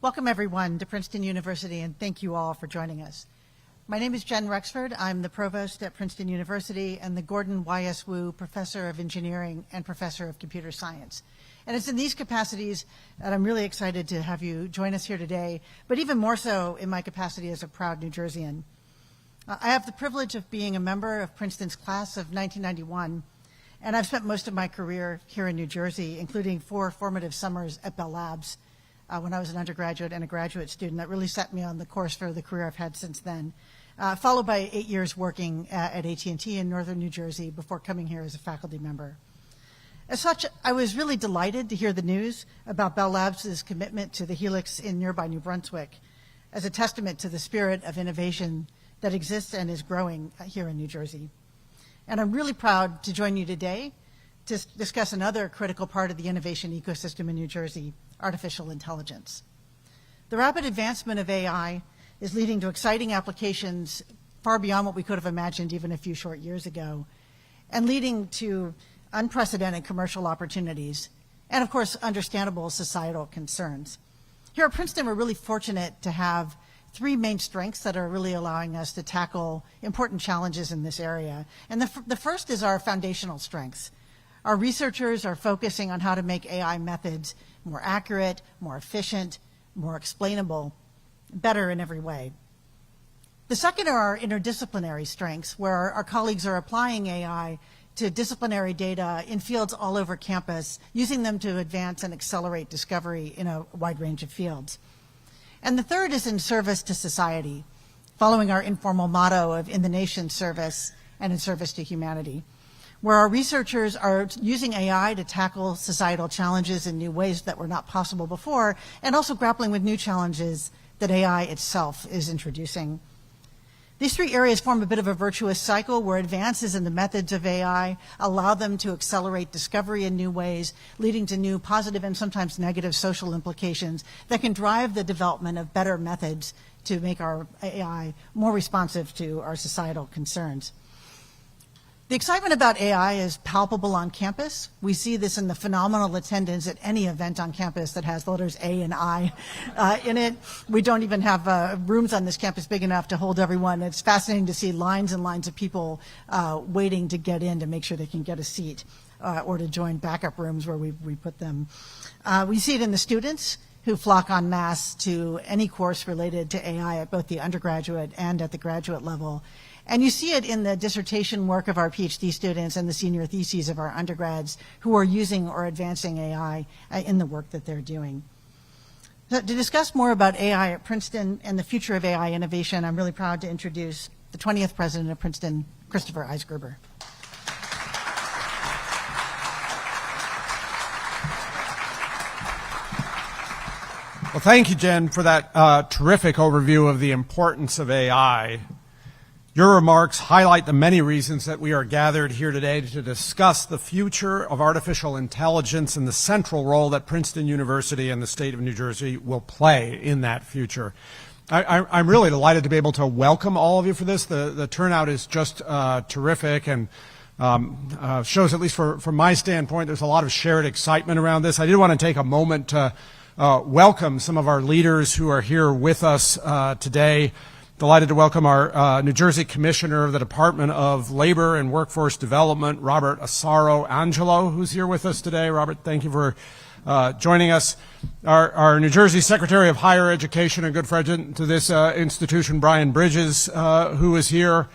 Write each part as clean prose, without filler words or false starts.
Welcome, everyone, to Princeton University, and thank you all for joining us. My name is Jen Rexford. I'm the provost at Princeton University and the Gordon Y.S. Wu Professor of Engineering and Professor of Computer Science. And it's in these capacities that I'm really excited to have you join us here today, but even more so in my capacity as a proud New Jerseyan. I have the privilege of being a member of Princeton's class of 1991, and I've spent most of my career here in New Jersey, including 4 formative summers at Bell Labs when I was an undergraduate and a graduate student. That really set me on the course for the career I've had since then, followed by 8 years working at AT&T in northern New Jersey before coming here as a faculty member. As such, I was really delighted to hear the news about Bell Labs' commitment to the Helix in nearby New Brunswick as a testament to the spirit of innovation that exists and is growing here in New Jersey. And I'm really proud to join you today to discuss another critical part of the innovation ecosystem in New Jersey, artificial intelligence. The rapid advancement of AI is leading to exciting applications far beyond what we could have imagined even a few short years ago, and leading to unprecedented commercial opportunities, and of course, understandable societal concerns. Here at Princeton, we're really fortunate to have 3 main strengths that are really allowing us to tackle important challenges in this area. And the first is our foundational strengths. Our researchers are focusing on how to make AI methods more accurate, more efficient, more explainable, better in every way. The second are our interdisciplinary strengths, where our colleagues are applying AI to disciplinary data in fields all over campus, using them to advance and accelerate discovery in a wide range of fields. And the third is in service to society, following our informal motto of in the nation's service and in service to humanity, where our researchers are using AI to tackle societal challenges in new ways that were not possible before, and also grappling with new challenges that AI itself is introducing. These 3 areas form a bit of a virtuous cycle where advances in the methods of AI allow them to accelerate discovery in new ways, leading to new positive and sometimes negative social implications that can drive the development of better methods to make our AI more responsive to our societal concerns. The excitement about AI is palpable on campus. We see this in the phenomenal attendance at any event on campus that has the letters A and I in it. We don't even have rooms on this campus big enough to hold everyone. It's fascinating to see lines and lines of people waiting to get in to make sure they can get a seat or to join backup rooms where we put them. We see it in the students who flock en masse to any course related to AI at both the undergraduate and at the graduate level. And you see it in the dissertation work of our PhD students and the senior theses of our undergrads who are using or advancing AI in the work that they're doing. So to discuss more about AI at Princeton and the future of AI innovation, I'm really proud to introduce the 20th president of Princeton, Christopher Eisgruber. Well, thank you, Jen, for that terrific overview of the importance of AI. Your remarks highlight the many reasons that we are gathered here today to discuss the future of artificial intelligence and the central role that Princeton University and the state of New Jersey will play in that future. I'm really delighted to be able to welcome all of you for this. The turnout is just terrific and shows, at least from my standpoint, there's a lot of shared excitement around this. I did want to take a moment to welcome some of our leaders who are here with us today. Delighted to welcome our New Jersey Commissioner of the Department of Labor and Workforce Development, Robert Asaro Angelo, who's here with us today. Robert, thank you for joining us. Our New Jersey Secretary of Higher Education and good friend to this institution, Brian Bridges, who is here.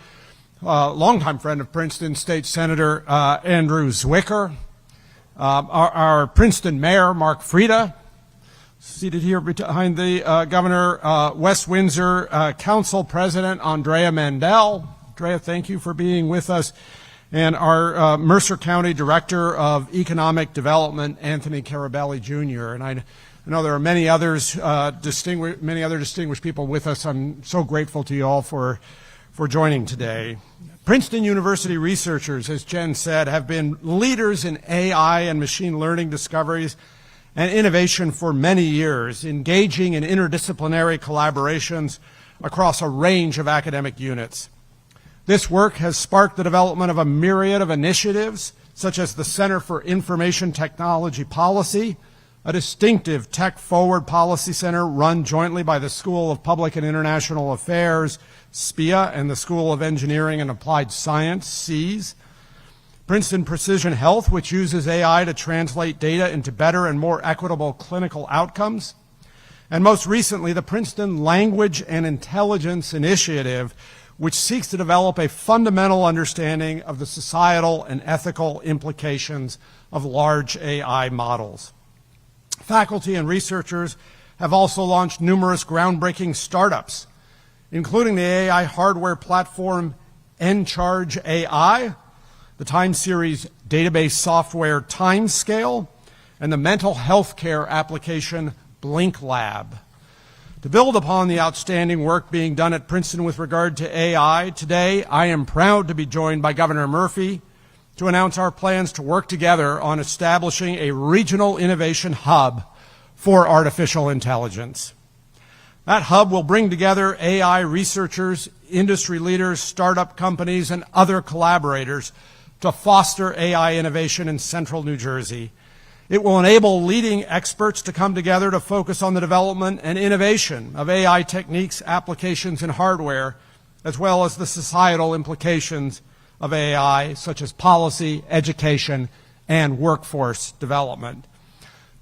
Longtime friend of Princeton, State Senator Andrew Zwicker. Our Princeton Mayor, Mark Frieda, seated here behind the governor, West Windsor Council President Andrea Mandel. Andrea, thank you for being with us. And our Mercer County Director of Economic Development, Anthony Carabelli Jr. And I know there are many others, many other distinguished people with us. I'm so grateful to you all for joining today. Princeton University researchers, as Jen said, have been leaders in AI and machine learning discoveries and innovation for many years, engaging in interdisciplinary collaborations across a range of academic units. This work has sparked the development of a myriad of initiatives, such as the Center for Information Technology Policy, a distinctive tech-forward policy center run jointly by the School of Public and International Affairs, SPIA, and the School of Engineering and Applied Science, SEAS. Princeton Precision Health, which uses AI to translate data into better and more equitable clinical outcomes. And most recently, the Princeton Language and Intelligence Initiative, which seeks to develop a fundamental understanding of the societal and ethical implications of large AI models. Faculty and researchers have also launched numerous groundbreaking startups, including the AI hardware platform Encharge AI, the time series database software Timescale, and the mental health care application Blink Lab. To build upon the outstanding work being done at Princeton with regard to AI, today I am proud to be joined by Governor Murphy to announce our plans to work together on establishing a regional innovation hub for artificial intelligence. That hub will bring together AI researchers, industry leaders, startup companies, and other collaborators to foster AI innovation in central New Jersey. It will enable leading experts to come together to focus on the development and innovation of AI techniques, applications, and hardware, as well as the societal implications of AI, such as policy, education, and workforce development.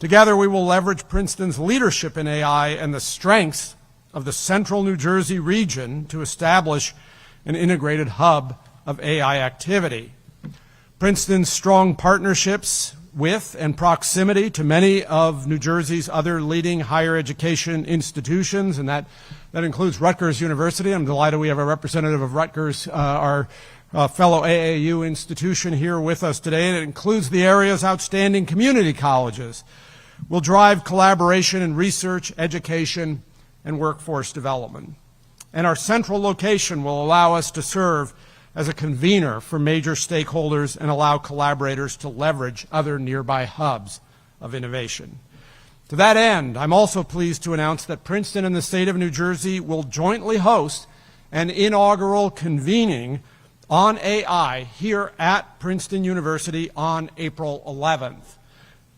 Together, we will leverage Princeton's leadership in AI and the strengths of the central New Jersey region to establish an integrated hub of AI activity. Princeton's strong partnerships with and proximity to many of New Jersey's other leading higher education institutions, and that includes Rutgers University. I'm delighted we have a representative of Rutgers, our fellow AAU institution, here with us today, and it includes the area's outstanding community colleges. Will drive collaboration in research, education, and workforce development. And our central location will allow us to serve as a convener for major stakeholders and allow collaborators to leverage other nearby hubs of innovation. To that end, I'm also pleased to announce that Princeton and the state of New Jersey will jointly host an inaugural convening on AI here at Princeton University on April 11th.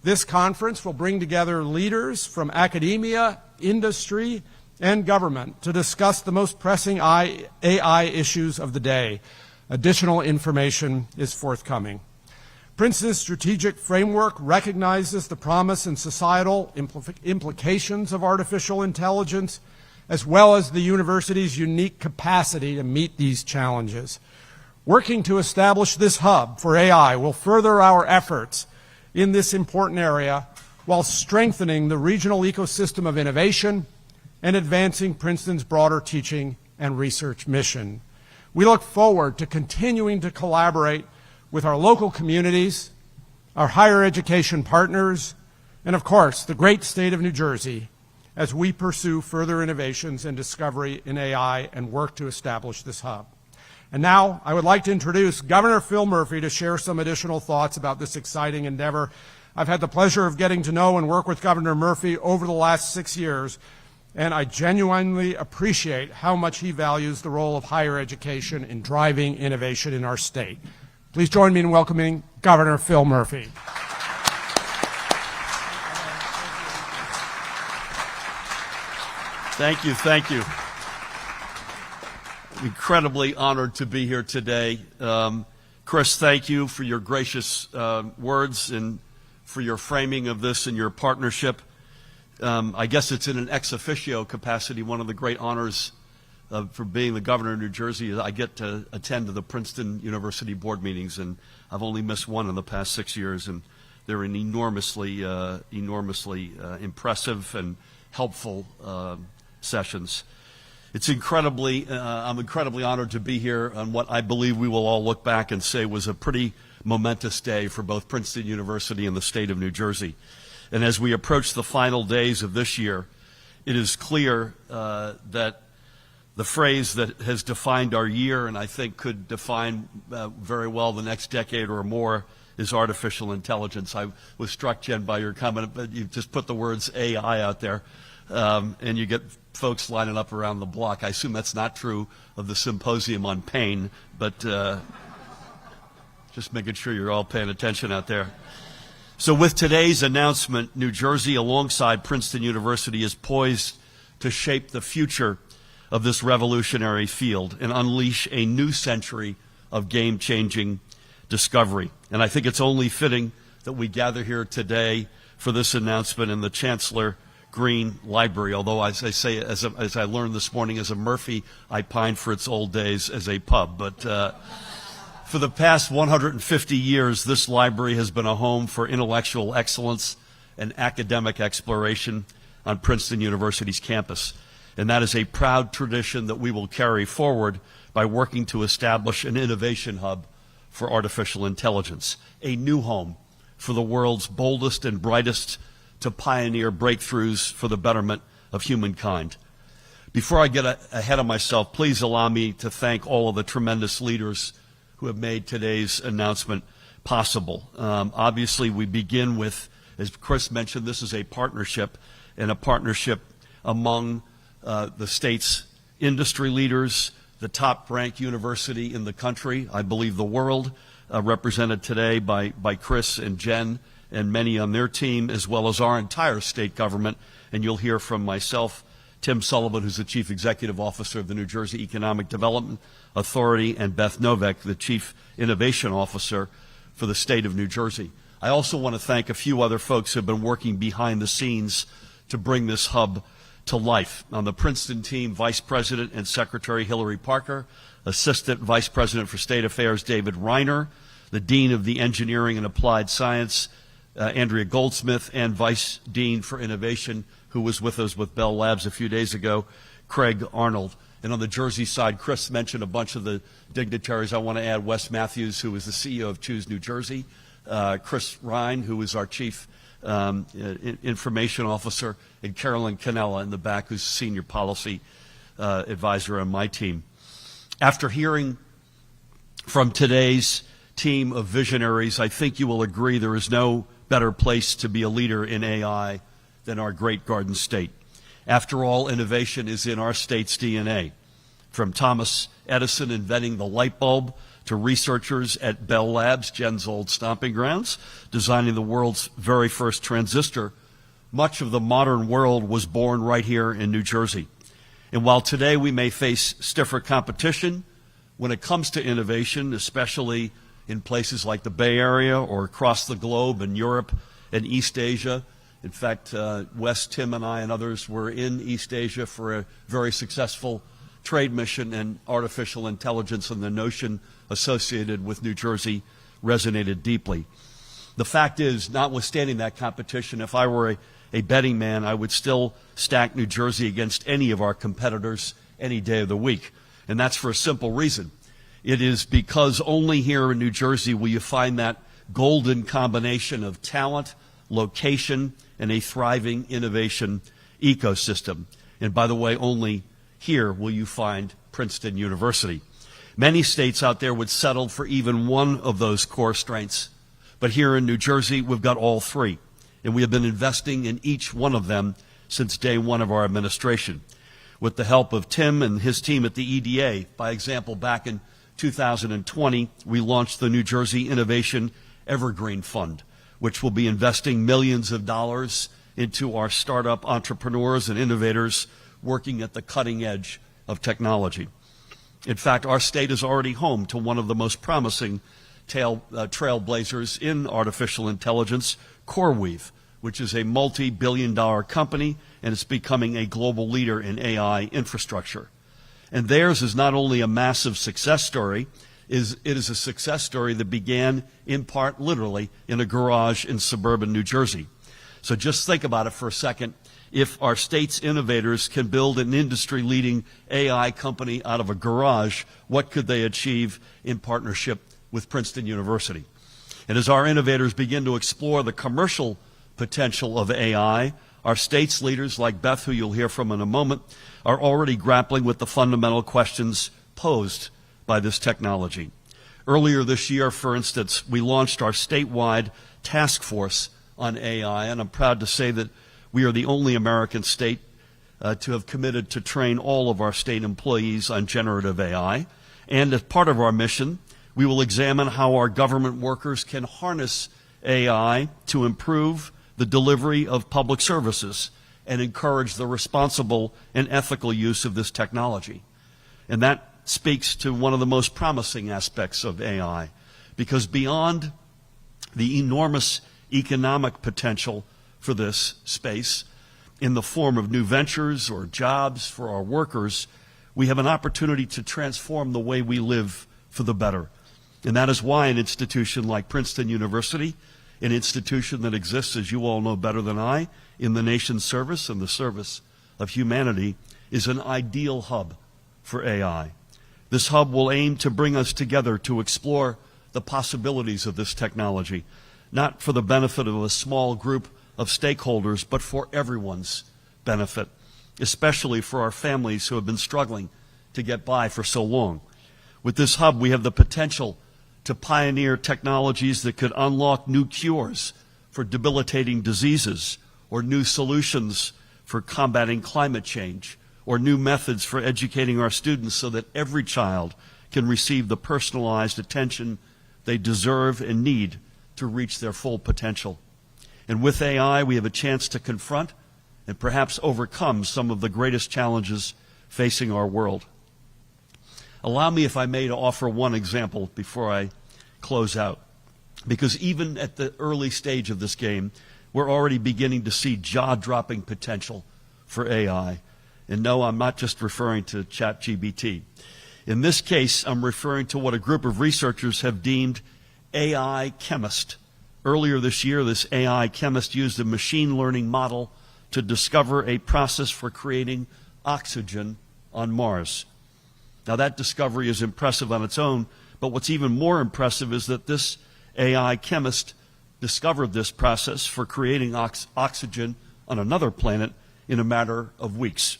This conference will bring together leaders from academia, industry, and government to discuss the most pressing AI issues of the day. Additional information is forthcoming. Princeton's strategic framework recognizes the promise and societal implications of artificial intelligence, as well as the university's unique capacity to meet these challenges. Working to establish this hub for AI will further our efforts in this important area while strengthening the regional ecosystem of innovation and advancing Princeton's broader teaching and research mission. We look forward to continuing to collaborate with our local communities, our higher education partners, and of course, the great state of New Jersey as we pursue further innovations and discovery in AI and work to establish this hub. And now I would like to introduce Governor Phil Murphy to share some additional thoughts about this exciting endeavor. I've had the pleasure of getting to know and work with Governor Murphy over the last 6 years, and I genuinely appreciate how much he values the role of higher education in driving innovation in our state. Please join me in welcoming Governor Phil Murphy. Thank you, thank you. I'm incredibly honored to be here today. Chris, thank you for your gracious words and for your framing of this and your partnership. I guess it's in an ex officio capacity. One of the great honors for being the governor of New Jersey is I get to attend to the Princeton University board meetings, and I've only missed one in the past 6 years, and they're an enormously impressive and helpful sessions. It's I'm incredibly honored to be here on what I believe we will all look back and say was a pretty momentous day for both Princeton University and the state of New Jersey. And as we approach the final days of this year, it is clear that the phrase that has defined our year, and I think could define very well the next decade or more, is artificial intelligence. I was struck, Jen, by your comment, but you just put the words AI out there, and you get folks lining up around the block. I assume that's not true of the symposium on pain, but just making sure you're all paying attention out there. So with today's announcement, New Jersey, alongside Princeton University, is poised to shape the future of this revolutionary field and unleash a new century of game-changing discovery. And I think it's only fitting that we gather here today for this announcement in the Chancellor Green Library, although, as I say, as I learned this morning, as a Murphy, I pine for its old days as a pub. But for the past 150 years, this library has been a home for intellectual excellence and academic exploration on Princeton University's campus. And that is a proud tradition that we will carry forward by working to establish an innovation hub for artificial intelligence, a new home for the world's boldest and brightest to pioneer breakthroughs for the betterment of humankind. Before I get ahead of myself, please allow me to thank all of the tremendous leaders who have made today's announcement possible. Obviously, we begin with, as Chris mentioned, this is a partnership, and a partnership among the state's industry leaders, the top-ranked university in the country, I believe the world, represented today by Chris and Jen and many on their team, as well as our entire state government. And you'll hear from myself, Tim Sullivan, who's the Chief Executive Officer of the New Jersey Economic Development Authority, and Beth Novak, the Chief Innovation Officer for the state of New Jersey. I also want to thank a few other folks who have been working behind the scenes to bring this hub to life. On the Princeton team, Vice President and Secretary Hillary Parker, Assistant Vice President for State Affairs David Reiner, the Dean of the Engineering and Applied Science, Andrea Goldsmith, and Vice Dean for Innovation, who was with us with Bell Labs a few days ago, Craig Arnold. And on the Jersey side, Chris mentioned a bunch of the dignitaries. I want to add Wes Matthews, who is the CEO of Choose New Jersey, Chris Ryan, who is our Chief Information Officer, and Carolyn Cannella in the back, who's Senior Policy Advisor on my team. After hearing from today's team of visionaries, I think you will agree there is no better place to be a leader in AI than our great Garden State. After all, innovation is in our state's DNA. From Thomas Edison inventing the light bulb to researchers at Bell Labs, Jen's old stomping grounds, designing the world's very first transistor, much of the modern world was born right here in New Jersey. And while today we may face stiffer competition when it comes to innovation, especially in places like the Bay Area or across the globe in Europe and East Asia. In fact, Wes, Tim, and I and others were in East Asia for a very successful trade mission, and artificial intelligence and the notion associated with New Jersey resonated deeply. The fact is, notwithstanding that competition, if I were a betting man, I would still stack New Jersey against any of our competitors any day of the week. And that's for a simple reason. It is because only here in New Jersey will you find that golden combination of talent, location, and a thriving innovation ecosystem. And by the way, only here will you find Princeton University. Many states out there would settle for even one of those core strengths. But here in New Jersey, we've got all three. And we have been investing in each one of them since day one of our administration. With the help of Tim and his team at the EDA, by example, back in 2020, we launched the New Jersey Innovation Evergreen Fund, which will be investing millions of dollars into our startup entrepreneurs and innovators working at the cutting edge of technology. In fact, our state is already home to one of the most promising trailblazers in artificial intelligence, CoreWeave, which is a multi-billion-dollar company, and it's becoming a global leader in AI infrastructure. And theirs is not only a massive success story, it is a success story that began, in part, literally, in a garage in suburban New Jersey. So just think about it for a second. If our state's innovators can build an industry-leading AI company out of a garage, what could they achieve in partnership with Princeton University? And as our innovators begin to explore the commercial potential of AI, our state's leaders, like Beth, who you'll hear from in a moment, are already grappling with the fundamental questions posed by this technology. Earlier this year, for instance, we launched our statewide task force on AI, and I'm proud to say that we are the only American state to have committed to train all of our state employees on generative AI. And as part of our mission, we will examine how our government workers can harness AI to improve the delivery of public services and encourage the responsible and ethical use of this technology. And that speaks to one of the most promising aspects of AI, because beyond the enormous economic potential for this space in the form of new ventures or jobs for our workers, we have an opportunity to transform the way we live for the better. And that is why an institution like Princeton University, an institution that exists, as you all know better than I, in the nation's service and the service of humanity, is an ideal hub for AI. This hub will aim to bring us together to explore the possibilities of this technology, not for the benefit of a small group of stakeholders, but for everyone's benefit, especially for our families who have been struggling to get by for so long. With this hub, we have the potential to pioneer technologies that could unlock new cures for debilitating diseases, or new solutions for combating climate change, or new methods for educating our students so that every child can receive the personalized attention they deserve and need to reach their full potential. And with AI, we have a chance to confront and perhaps overcome some of the greatest challenges facing our world. Allow me, if I may, to offer one example before I close out. Because even at the early stage of this game, we're already beginning to see jaw-dropping potential for AI. And no, I'm not just referring to ChatGPT. In this case, I'm referring to what a group of researchers have deemed AI chemist. Earlier this year, this AI chemist used a machine learning model to discover a process for creating oxygen on Mars. Now, that discovery is impressive on its own, but what's even more impressive is that this AI chemist discovered this process for creating oxygen on another planet in a matter of weeks.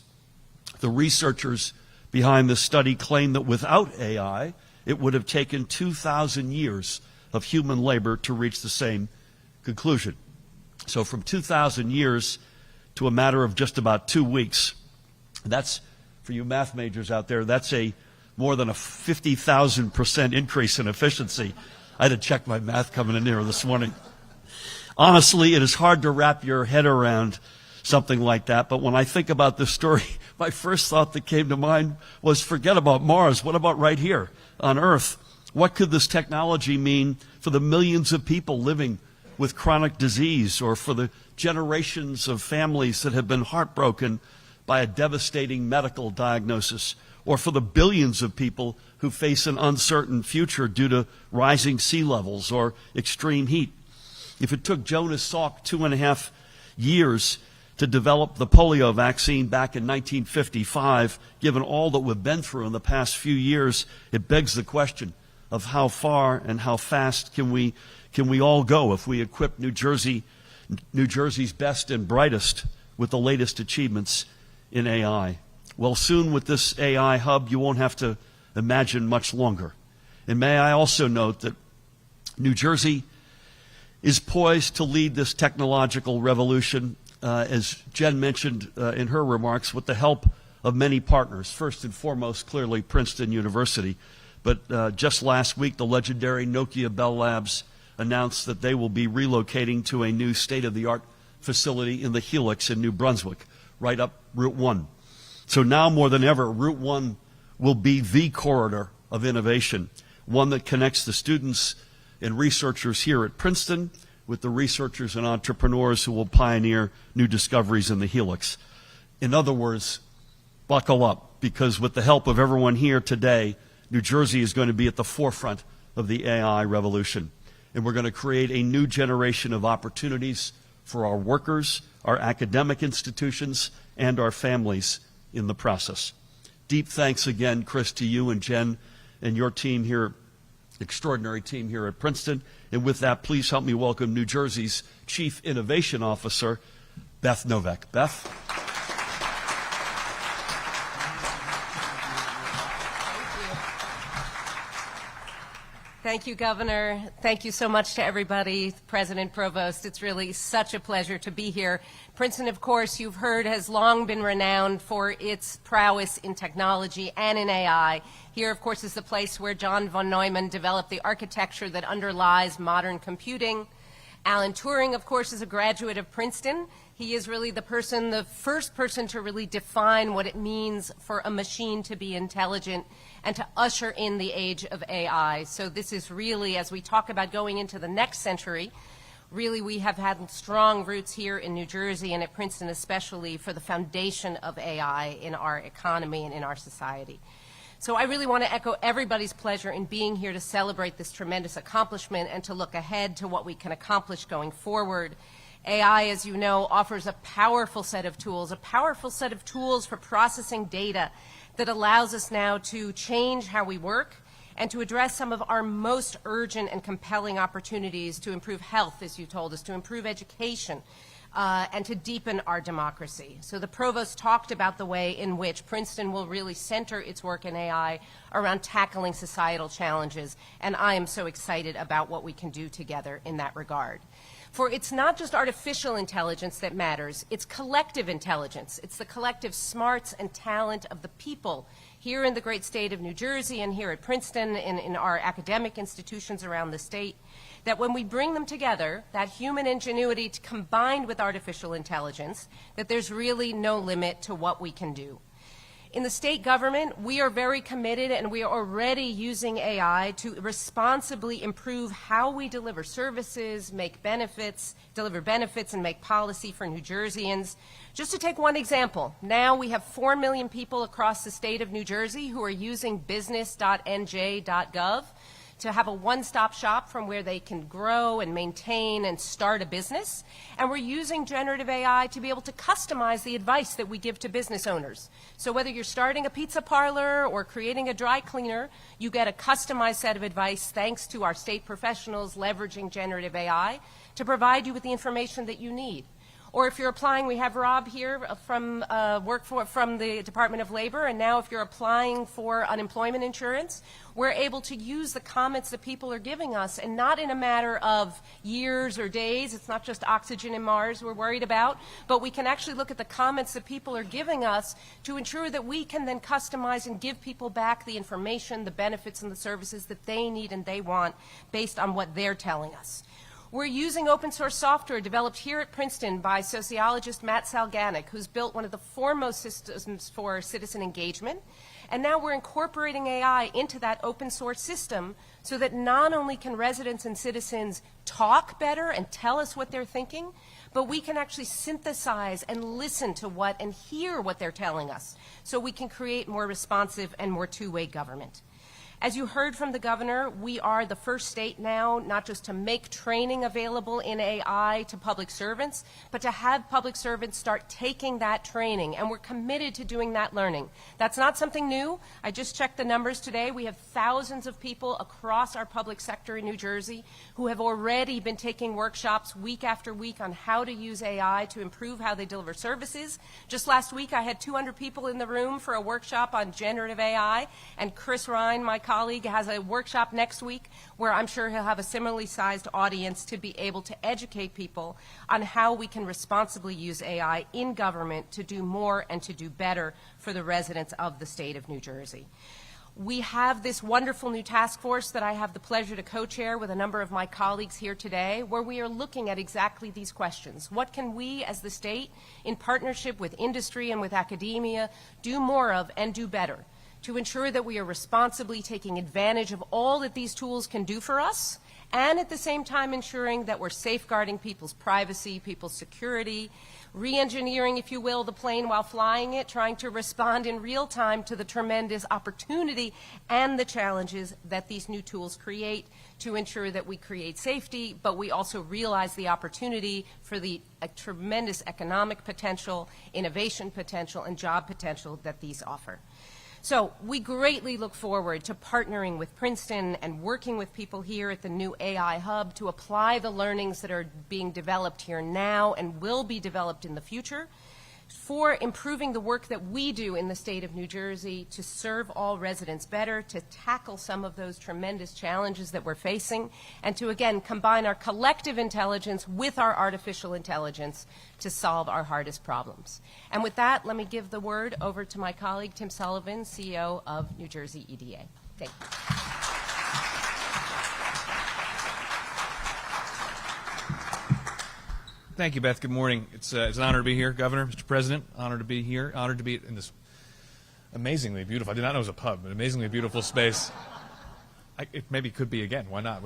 The researchers behind this study claim that without AI, it would have taken 2,000 years of human labor to reach the same conclusion. So from 2,000 years to a matter of just about 2 weeks, that's, for you math majors out there, that's more than a 50,000% increase in efficiency. I had to check my math coming in here this morning. Honestly, it is hard to wrap your head around something like that, but when I think about this story, my first thought that came to mind was, forget about Mars. What about right here on Earth? What could this technology mean for the millions of people living with chronic disease, or for the generations of families that have been heartbroken by a devastating medical diagnosis, or for the billions of people who face an uncertain future due to rising sea levels or extreme heat? If it took Jonas Salk 2.5 years to develop the polio vaccine back in 1955, given all that we've been through in the past few years, it begs the question of how far and how fast can we all go if we equip New Jersey's best and brightest with the latest achievements in AI. Well, soon with this AI hub, you won't have to imagine much longer. And may I also note that New Jersey is poised to lead this technological revolution, as Jen mentioned in her remarks, with the help of many partners. First and foremost, clearly, Princeton University. But just last week, the legendary Nokia Bell Labs announced that they will be relocating to a new state-of-the-art facility in the Helix in New Brunswick, right up Route 1. So now more than ever, Route 1 will be the corridor of innovation, one that connects the students and researchers here at Princeton with the researchers and entrepreneurs who will pioneer new discoveries in the Helix. In other words, buckle up, because with the help of everyone here today, New Jersey is going to be at the forefront of the AI revolution. And we're going to create a new generation of opportunities for our workers, our academic institutions, and our families in the process. Deep thanks again, Chris, to you and Jen and your team here, extraordinary team here at Princeton. And with that, please help me welcome New Jersey's Chief Innovation Officer, Beth Novak. Beth? Thank you, Governor. Thank you so much to everybody, President, Provost. It's really such a pleasure to be here. Princeton, of course, you've heard, has long been renowned for its prowess in technology and in AI. Here, of course, is the place where John von Neumann developed the architecture that underlies modern computing. Alan Turing, of course, is a graduate of Princeton. He is really the first person to really define what it means for a machine to be intelligent and to usher in the age of AI. So this is really, as we talk about going into the next century, really we have had strong roots here in New Jersey and at Princeton especially for the foundation of AI in our economy and in our society. So I really want to echo everybody's pleasure in being here to celebrate this tremendous accomplishment and to look ahead to what we can accomplish going forward. AI, as you know, offers a powerful set of tools for processing data that allows us now to change how we work and to address some of our most urgent and compelling opportunities to improve health, as you told us, to improve education, and to deepen our democracy. So the provost talked about the way in which Princeton will really center its work in AI around tackling societal challenges, and I am so excited about what we can do together in that regard. For it's not just artificial intelligence that matters, it's collective intelligence. It's the collective smarts and talent of the people here in the great state of New Jersey and here at Princeton and in our academic institutions around the state, that when we bring them together, that human ingenuity combined with artificial intelligence, that there's really no limit to what we can do. In the state government, we are very committed and we are already using AI to responsibly improve how we deliver services, deliver benefits, and make policy for New Jerseyans. Just to take one example, now we have 4 million people across the state of New Jersey who are using business.nj.gov to have a one-stop shop from where they can grow and maintain and start a business. And we're using generative AI to be able to customize the advice that we give to business owners. So whether you're starting a pizza parlor or creating a dry cleaner, you get a customized set of advice thanks to our state professionals leveraging generative AI to provide you with the information that you need. Or if you're applying, we have Rob here from the Department of Labor, and now if you're applying for unemployment insurance, we're able to use the comments that people are giving us, and not in a matter of years or days. It's not just oxygen in Mars we're worried about, but we can actually look at the comments that people are giving us to ensure that we can then customize and give people back the information, the benefits, and the services that they need and they want based on what they're telling us. We're using open source software developed here at Princeton by sociologist Matt Salganic, who's built one of the foremost systems for citizen engagement. And now we're incorporating AI into that open source system so that not only can residents and citizens talk better and tell us what they're thinking, but we can actually synthesize and listen to what and hear what they're telling us so we can create more responsive and more two-way government. As you heard from the governor, we are the first state now not just to make training available in AI to public servants, but to have public servants start taking that training, and we're committed to doing that learning. That's not something new. I just checked the numbers today. We have thousands of people across our public sector in New Jersey who have already been taking workshops week after week on how to use AI to improve how they deliver services. Just last week, I had 200 people in the room for a workshop on generative AI, and Chris Ryan, my colleague, has a workshop next week where I'm sure he'll have a similarly sized audience to be able to educate people on how we can responsibly use AI in government to do more and to do better for the residents of the state of New Jersey. We have this wonderful new task force that I have the pleasure to co-chair with a number of my colleagues here today, where we are looking at exactly these questions. What can we as the state, in partnership with industry and with academia, do more of and do better to ensure that we are responsibly taking advantage of all that these tools can do for us, and at the same time ensuring that we're safeguarding people's privacy, people's security, re-engineering, if you will, the plane while flying it, trying to respond in real time to the tremendous opportunity and the challenges that these new tools create to ensure that we create safety, but we also realize the opportunity for the tremendous economic potential, innovation potential, and job potential that these offer. So we greatly look forward to partnering with Princeton and working with people here at the new AI Hub to apply the learnings that are being developed here now and will be developed in the future for improving the work that we do in the state of New Jersey to serve all residents better, to tackle some of those tremendous challenges that we're facing, and to, again, combine our collective intelligence with our artificial intelligence to solve our hardest problems. And with that, let me give the word over to my colleague, Tim Sullivan, CEO of New Jersey EDA. Thank you. Thank you, Beth. Good morning. It's an honor to be here, Governor, Mr. President. Honored to be here. Honored to be in this amazingly beautiful, I did not know it was a pub, but amazingly beautiful space. It maybe could be again. Why not?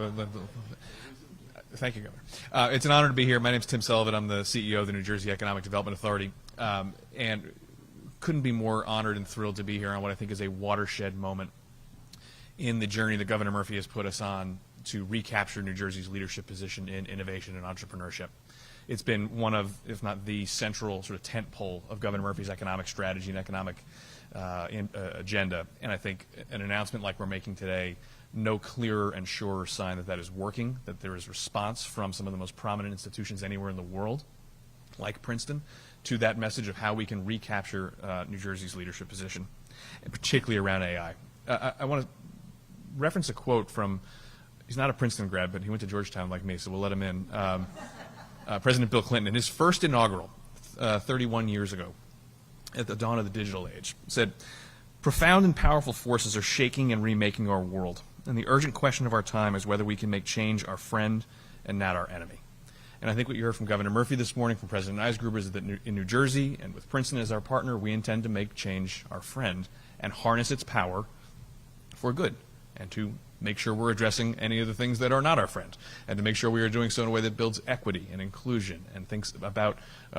Thank you, Governor. It's an honor to be here. My name's Tim Sullivan. I'm the CEO of the New Jersey Economic Development Authority, and couldn't be more honored and thrilled to be here on what I think is a watershed moment in the journey that Governor Murphy has put us on to recapture New Jersey's leadership position in innovation and entrepreneurship. It's been one of, if not the central sort of tentpole of Governor Murphy's economic strategy and economic agenda. And I think an announcement like we're making today, no clearer and surer sign that that is working, that there is response from some of the most prominent institutions anywhere in the world, like Princeton, to that message of how we can recapture New Jersey's leadership position, and particularly around AI. I want to reference a quote from, he's not a Princeton grad, but he went to Georgetown like me, so we'll let him in. President Bill Clinton, in his first inaugural 31 years ago, at the dawn of the digital age, said, "Profound and powerful forces are shaking and remaking our world, and the urgent question of our time is whether we can make change our friend and not our enemy." And I think what you heard from Governor Murphy this morning, from President Eisgruber, is that in New Jersey, and with Princeton as our partner, we intend to make change our friend and harness its power for good, and to make sure we're addressing any of the things that are not our friend, and to make sure we are doing so in a way that builds equity and inclusion and thinks about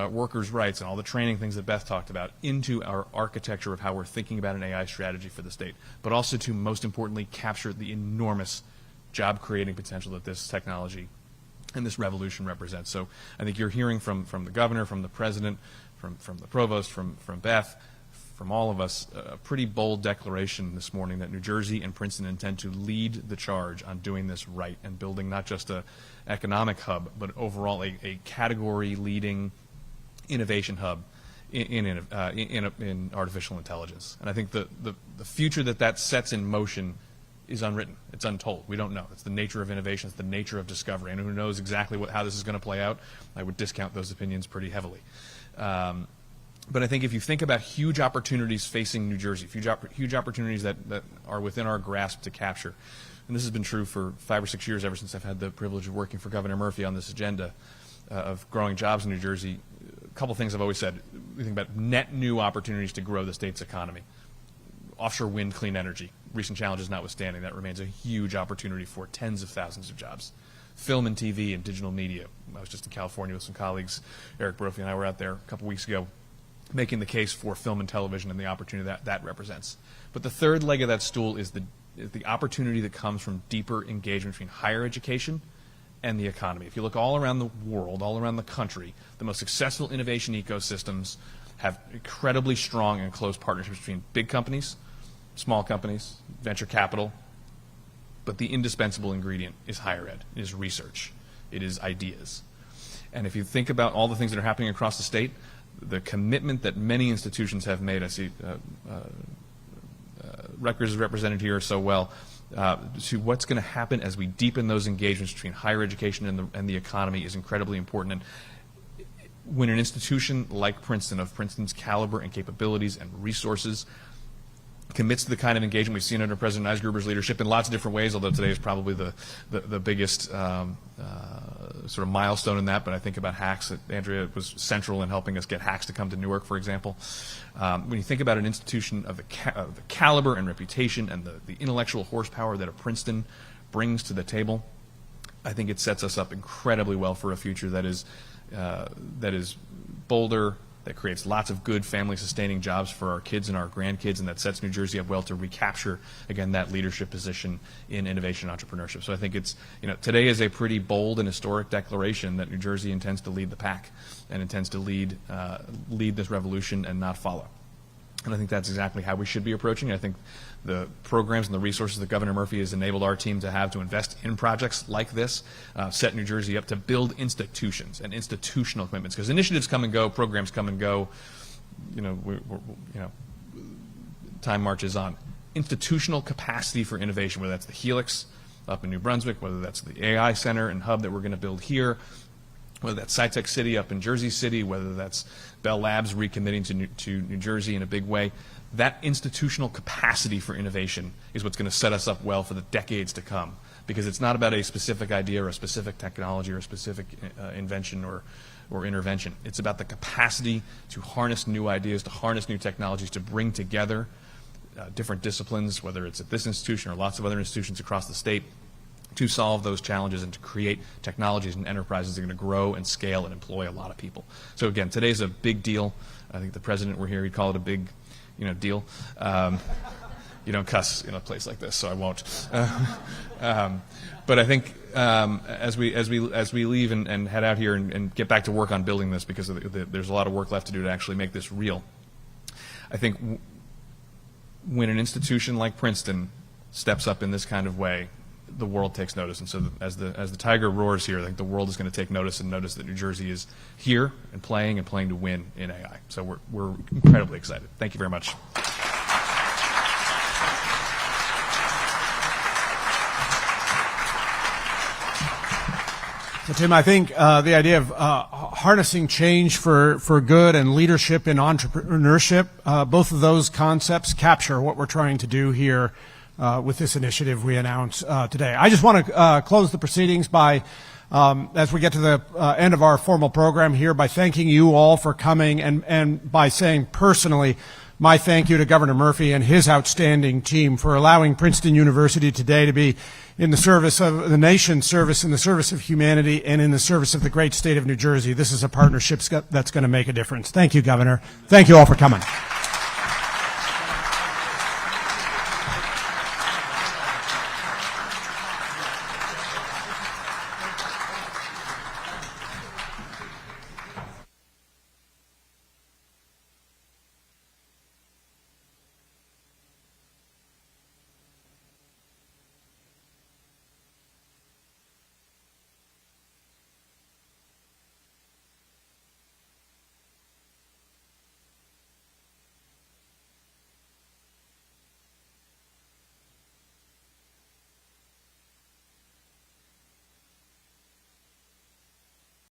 workers' rights and all the training things that Beth talked about into our architecture of how we're thinking about an AI strategy for the state, but also to, most importantly, capture the enormous job-creating potential that this technology and this revolution represents. So I think you're hearing from the governor, from the president, from the provost, from Beth, from all of us, a pretty bold declaration this morning that New Jersey and Princeton intend to lead the charge on doing this right and building not just an economic hub, but overall a category-leading innovation hub in artificial intelligence. And I think the future that sets in motion is unwritten. It's untold. We don't know. It's the nature of innovation. It's the nature of discovery. And who knows exactly how this is going to play out? I would discount those opinions pretty heavily. But I think if you think about huge opportunities facing New Jersey, huge opportunities that are within our grasp to capture, and this has been true for 5 or 6 years ever since I've had the privilege of working for Governor Murphy on this agenda of growing jobs in New Jersey, a couple things I've always said. We think about net new opportunities to grow the state's economy. Offshore wind, clean energy, recent challenges notwithstanding, that remains a huge opportunity for tens of thousands of jobs. Film and TV and digital media. I was just in California with some colleagues. Eric Brophy and I were out there a couple weeks ago making the case for film and television and the opportunity that represents. But the third leg of that stool is the opportunity that comes from deeper engagement between higher education and the economy. If you look all around the world, all around the country, the most successful innovation ecosystems have incredibly strong and close partnerships between big companies, small companies, venture capital, but the indispensable ingredient is higher ed, is research, it is ideas. And if you think about all the things that are happening across the state, the commitment that many institutions have made, I see Rutgers is represented here so well, to what's going to happen as we deepen those engagements between higher education and the economy is incredibly important. And when an institution like Princeton, of Princeton's caliber and capabilities and resources, commits to the kind of engagement we've seen under President Eisgruber's leadership in lots of different ways, although today is probably the biggest sort of milestone in that. But I think about HACS, that Andrea was central in helping us get HACS to come to Newark, for example. When you think about an institution of the caliber and reputation and the intellectual horsepower that a Princeton brings to the table, I think it sets us up incredibly well for a future that is bolder, that creates lots of good family-sustaining jobs for our kids and our grandkids, and that sets New Jersey up well to recapture, again, that leadership position in innovation and entrepreneurship. So I think it's, today is a pretty bold and historic declaration that New Jersey intends to lead the pack and intends to lead this revolution and not follow. And I think that's exactly how we should be approaching it. I think the programs and the resources that Governor Murphy has enabled our team to have to invest in projects like this set New Jersey up to build institutions and institutional commitments. Because initiatives come and go, programs come and go. Time marches on. Institutional capacity for innovation, whether that's the Helix up in New Brunswick, whether that's the AI Center and hub that we're going to build here, whether that's SciTech City up in Jersey City, whether that's Bell Labs recommitting to New Jersey in a big way. That institutional capacity for innovation is what's going to set us up well for the decades to come, because it's not about a specific idea or a specific technology or a specific invention or intervention. It's about the capacity to harness new ideas, to harness new technologies, to bring together different disciplines, whether it's at this institution or lots of other institutions across the state, to solve those challenges and to create technologies and enterprises that are going to grow and scale and employ a lot of people. So again, today's a big deal. I think the president were here, he'd call it a big, deal. You don't cuss in a place like this, so I won't. But I think as we leave and head out here and get back to work on building this, because there's a lot of work left to do to actually make this real, I think when an institution like Princeton steps up in this kind of way, the world takes notice. And so as the tiger roars here, I think the world is going to take notice and notice that New Jersey is here and playing to win in AI. So we're incredibly excited. Thank you very much. So, Tim, I think the idea of harnessing change for good and leadership in entrepreneurship, both of those concepts capture what we're trying to do here with this initiative we announced today. I just want to close the proceedings by, as we get to the end of our formal program here, by thanking you all for coming and by saying personally my thank you to Governor Murphy and his outstanding team for allowing Princeton University today to be in the service of the nation's service, in the service of humanity, and in the service of the great state of New Jersey. This is a partnership that's going to make a difference. Thank you, Governor. Thank you all for coming.